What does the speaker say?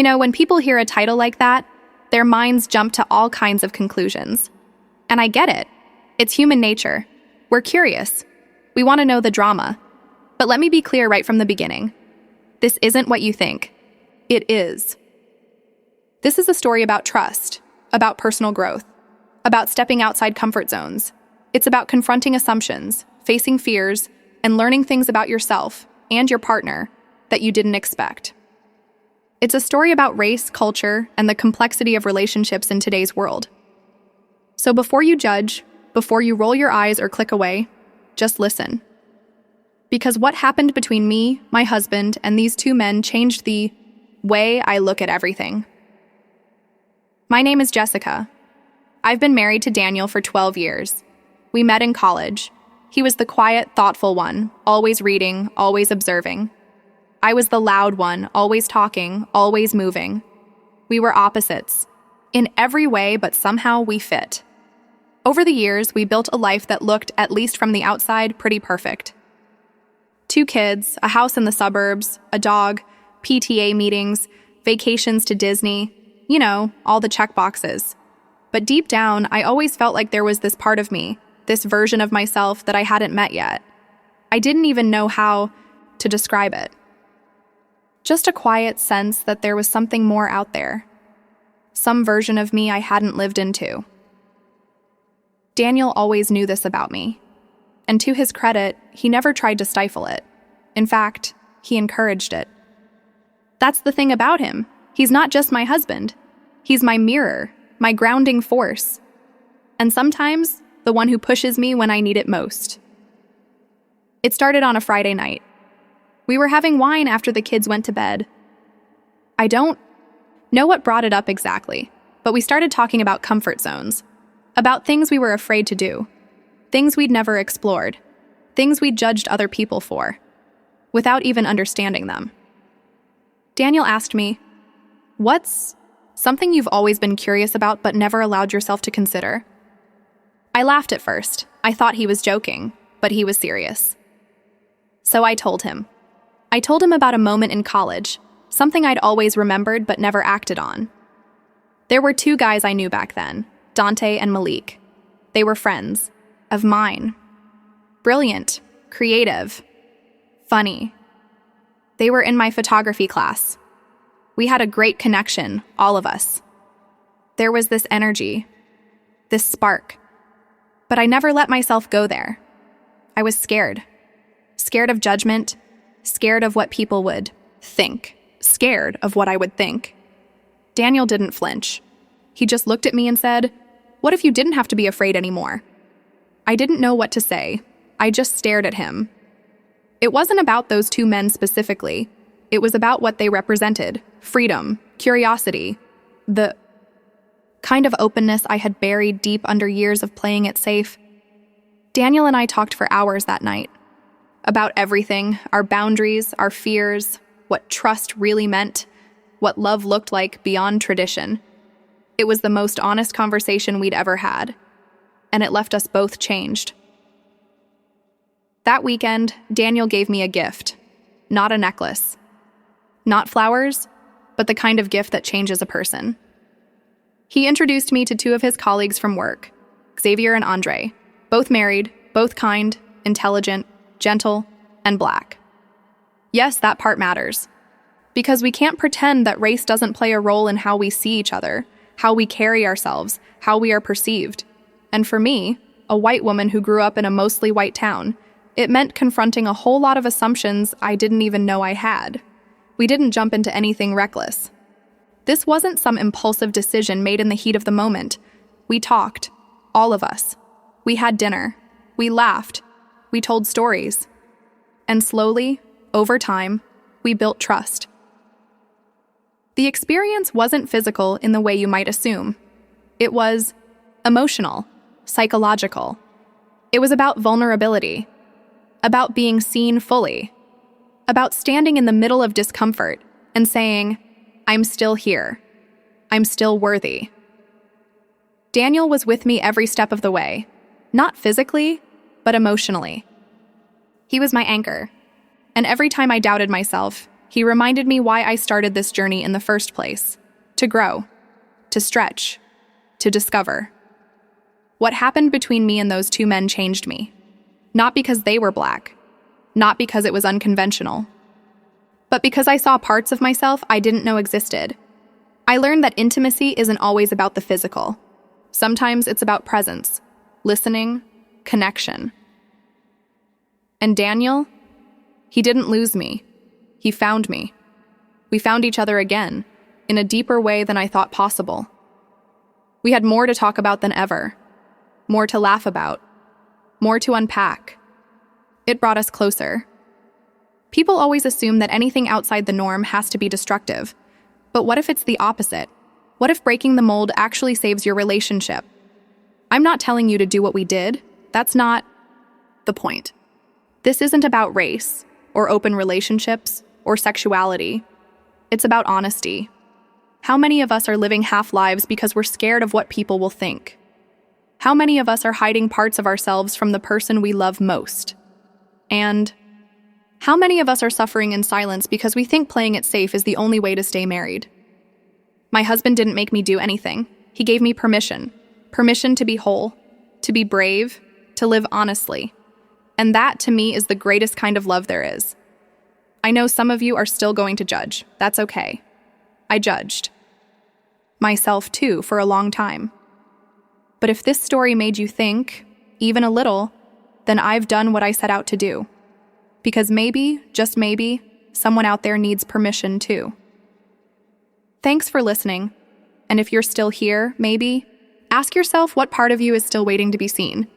When people hear a title like that, their minds jump to all kinds of conclusions. And I get it. It's human nature. We're curious. We want to know the drama. But let me be clear right from the beginning. This isn't what you think. It is. This is a story about trust, about personal growth, about stepping outside comfort zones. It's about confronting assumptions, facing fears, and learning things about yourself and your partner that you didn't expect. It's a story about race, culture, and the complexity of relationships in today's world. So before you judge, before you roll your eyes or click away, just listen. Because what happened between me, my husband, and these two men changed the way I look at everything. My name is Jessica. I've been married to Daniel for 12 years. We met in college. He was the quiet, thoughtful one, always reading, always observing. I was the loud one, always talking, always moving. We were opposites, in every way, but somehow we fit. Over the years, we built a life that looked, at least from the outside, pretty perfect. 2 kids, a house in the suburbs, a dog, PTA meetings, vacations to Disney, all the check boxes. But deep down, I always felt like there was this part of me, this version of myself that I hadn't met yet. I didn't even know how to describe it. Just a quiet sense that there was something more out there. Some version of me I hadn't lived into. Daniel always knew this about me. And to his credit, he never tried to stifle it. In fact, he encouraged it. That's the thing about him. He's not just my husband. He's my mirror, my grounding force. And sometimes, the one who pushes me when I need it most. It started on a Friday night. We were having wine after the kids went to bed. I don't know what brought it up exactly, but we started talking about comfort zones, about things we were afraid to do, things we'd never explored, things we'd judged other people for, without even understanding them. Daniel asked me, "What's something you've always been curious about but never allowed yourself to consider?" I laughed at first. I thought he was joking, but he was serious. So I told him. I told him about a moment in college, something I'd always remembered but never acted on. There were 2 guys I knew back then, Dante and Malik. They were friends of mine. Brilliant, creative, funny. They were in my photography class. We had a great connection, all of us. There was this energy, this spark. But I never let myself go there. I was scared. Scared of judgment, scared of what people would think, scared of what I would think. Daniel didn't flinch. He just looked at me and said, "What if you didn't have to be afraid anymore?" I didn't know what to say. I just stared at him. It wasn't about those 2 men specifically. It was about what they represented: freedom, curiosity, the kind of openness I had buried deep under years of playing it safe. Daniel and I talked for hours that night. About everything, our boundaries, our fears, what trust really meant, what love looked like beyond tradition. It was the most honest conversation we'd ever had, and it left us both changed. That weekend, Daniel gave me a gift, not a necklace. Not flowers, but the kind of gift that changes a person. He introduced me to 2 of his colleagues from work, Xavier and Andre, both married, both kind, intelligent, gentle, and Black. Yes, that part matters. Because we can't pretend that race doesn't play a role in how we see each other, how we carry ourselves, how we are perceived. And for me, a white woman who grew up in a mostly white town, it meant confronting a whole lot of assumptions I didn't even know I had. We didn't jump into anything reckless. This wasn't some impulsive decision made in the heat of the moment. We talked, all of us. We had dinner. We laughed. We told stories. And slowly, over time, we built trust. The experience wasn't physical in the way you might assume. It was emotional, psychological. It was about vulnerability, about being seen fully, about standing in the middle of discomfort and saying, "I'm still here. I'm still worthy." Daniel was with me every step of the way, not physically, but emotionally. He was my anchor, and every time I doubted myself, He reminded me why I started this journey in the first place: to grow, to stretch, to discover. What happened between me and those two men changed me. Not because they were black, not because it was unconventional, but because I saw parts of myself I didn't know existed. I learned that intimacy isn't always about the physical. Sometimes it's about presence, listening, connection. And Daniel, he didn't lose me. He found me. We found each other again, in a deeper way than I thought possible. We had more to talk about than ever, more to laugh about, more to unpack. It brought us closer. People always assume that anything outside the norm has to be destructive. But what if it's the opposite? What if breaking the mold actually saves your relationship? I'm not telling you to do what we did. That's not the point. This isn't about race, or open relationships, or sexuality. It's about honesty. How many of us are living half-lives because we're scared of what people will think? How many of us are hiding parts of ourselves from the person we love most? And how many of us are suffering in silence because we think playing it safe is the only way to stay married? My husband didn't make me do anything. He gave me permission. Permission to be whole, to be brave, to live honestly. And that, to me, is the greatest kind of love there is. I know some of you are still going to judge. That's okay. I judged myself, too, for a long time. But if this story made you think, even a little, then I've done what I set out to do. Because maybe, just maybe, someone out there needs permission, too. Thanks for listening. And if you're still here, maybe, ask yourself what part of you is still waiting to be seen.